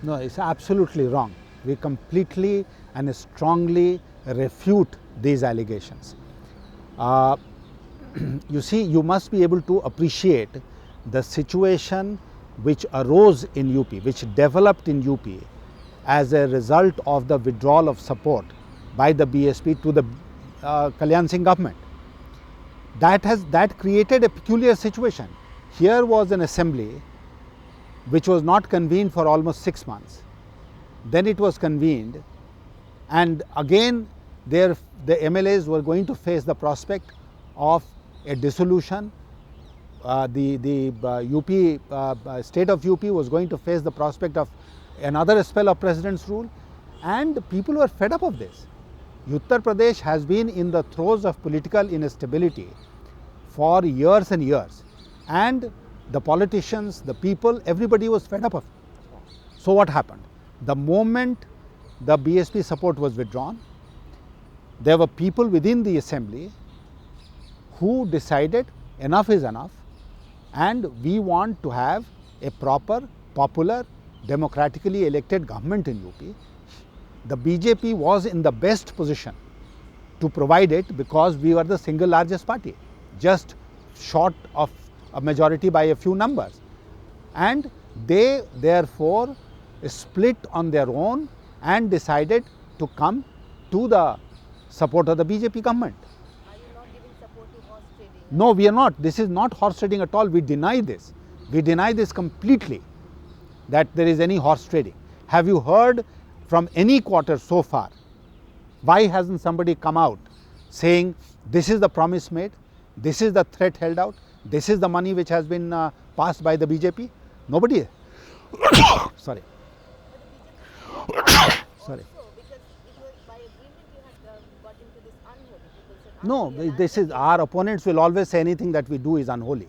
No, it's absolutely wrong. We completely and strongly refute these allegations. You see, you must be able to appreciate the situation which arose in UP, which developed in UP as a result of the withdrawal of support by the BSP to the Kalyan Singh government. That created a peculiar situation. Here was an assembly which was not convened for almost 6 months. Then it was convened, and again the MLAs were going to face the prospect of a dissolution. UP state of UP was going to face the prospect of another spell of president's rule, and people were fed up of this. Uttar Pradesh has been in the throes of political instability for years and years, and the politicians, the people, everybody was fed up of it. So what happened? The moment the BSP support was withdrawn, there were people within the assembly who decided enough is enough, and we want to have a proper, popular, democratically elected government in UP. The BJP was in the best position to provide it because we were the single largest party, just short of a majority by a few numbers, and they therefore split on their own and decided to come to the support of the BJP government. Are you not giving support to horse trading? No, we are not. This is not horse trading at all. We deny this. We deny this completely, that there is any horse trading. Have you heard from any quarter so far? Why hasn't somebody come out saying this is the promise made, this is the threat held out, this is the money which has been passed by the BJP? Nobody. Sorry. Sorry. Also, because it was by agreement you had got into this unholy. People said No, unholy this is, our opponents will always say anything that we do is unholy.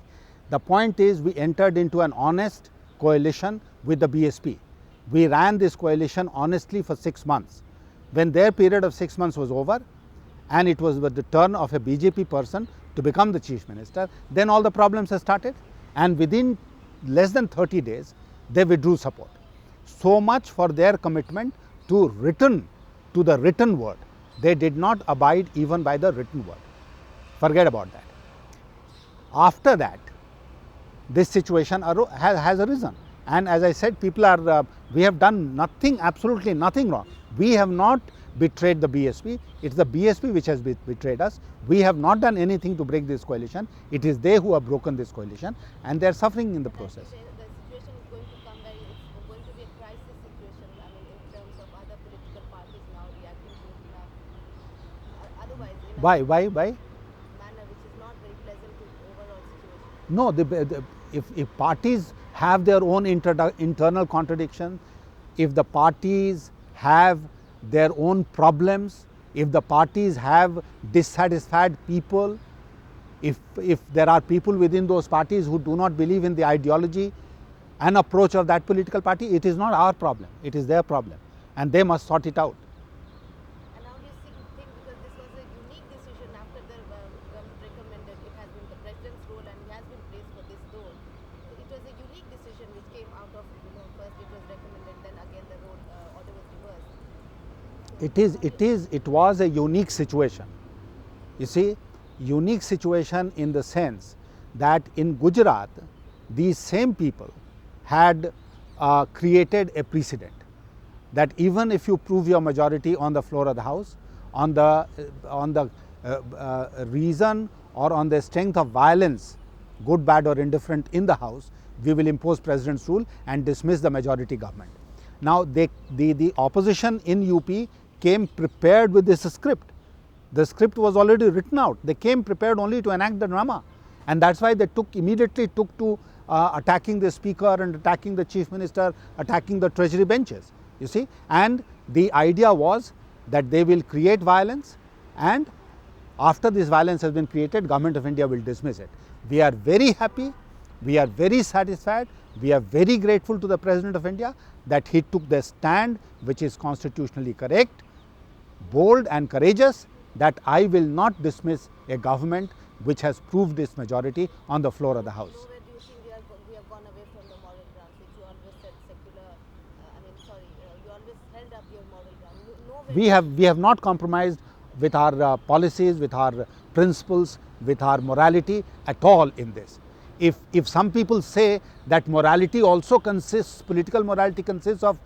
The point is, we entered into an honest coalition with the BSP. We ran this coalition honestly for 6 months. When their period of 6 months was over and it was with the turn of a BJP person to become the chief minister, then all the problems have started, and within less than 30 days they withdrew support. So much for their commitment to return to the written word. They did not abide even by the written word. Forget about that. After that, this situation has arisen, and as I said, people are, we have done nothing, absolutely nothing wrong. We have not betrayed the BSP. It's the BSP which has betrayed us. We have not done anything to break this coalition. It is they who have broken this coalition, and they are suffering in the process. The situation is going to come where it's going to be a crisis situation. I mean, in terms of other political parties now reacting to it otherwise in a Why? manner which is not very pleasant to overall situation. No, if parties have their own internal contradiction, if the parties have their own problems, if the parties have dissatisfied people, if there are people within those parties who do not believe in the ideology and approach of that political party, it is not our problem, it is their problem, and they must sort it out. And how do you think, because this was a unique decision after the government recommended, it has been the president's role and he has been placed for this role. So it was a unique decision which came out of, first it was recommended, then again the role order was reversed. It was a unique situation. You see, unique situation in the sense that in Gujarat, these same people had created a precedent that even if you prove your majority on the floor of the House, on the reason or on the strength of violence, good, bad or indifferent in the House, we will impose president's rule and dismiss the majority government. Now, the opposition in UP came prepared with this script. The script was already written out. They came prepared only to enact the drama, and that's why they immediately took to attacking the speaker and attacking the chief minister, attacking the treasury benches. You see, and the idea was that they will create violence, and after this violence has been created, Government of India will dismiss it. We are very happy, we are very satisfied, we are very grateful to the President of India that he took the stand which is constitutionally correct, bold and courageous, that I will not dismiss a government which has proved its majority on the floor of the House. So where do you think we have gone away from the moral grounds which you always said secular, always held up your moral ground. We have not compromised with our policies, with our principles, with our morality at all in this. If some people say that morality also consists, political morality consists of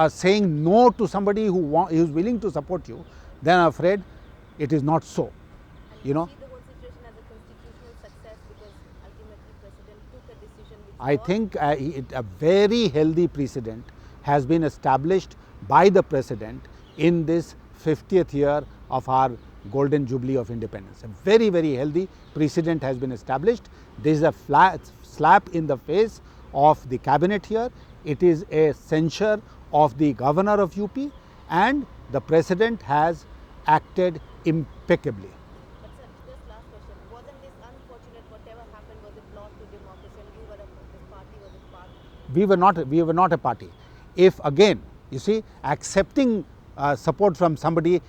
saying no to somebody who is willing to support you, then I'm afraid it is not so. And You know, see the whole situation as a constitutional success because ultimately President took a decision which I was think a very healthy precedent has been established by the President in this 50th year of our golden jubilee of independence. A very, very healthy precedent has been established. This is a flat slap in the face of the cabinet here. It is a censure of the governor of UP, and the President has acted impeccably. But sir, just last question. Wasn't this unfortunate? Whatever happened, was it lost to democracy and you were this party was a part? We were not a party. If again, you see, accepting support from somebody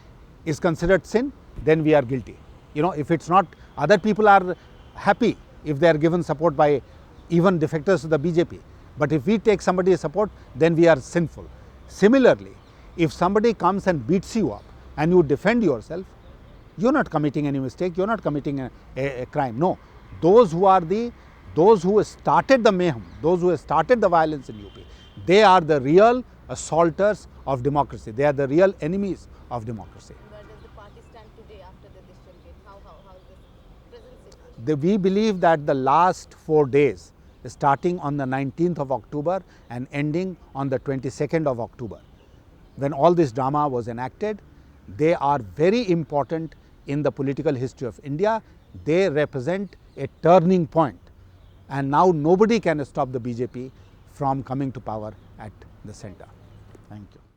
is considered sin, then we are guilty. You know, if it's not, other people are happy if they are given support by even defectors to the BJP. But if we take somebody's support, then we are sinful. Similarly, if somebody comes and beats you up and you defend yourself, you're not committing any mistake, you're not committing a crime. No, those who started the mayhem, those who started the violence in UP, they are the real assaulters of democracy. They are the real enemies of democracy. Where does the party stand today after the decision came? How is this present situation? We believe that the last 4 days, starting on the 19th of October and ending on the 22nd of October, when all this drama was enacted, they are very important in the political history of India. They represent a turning point, and now nobody can stop the BJP from coming to power at the center. Thank you.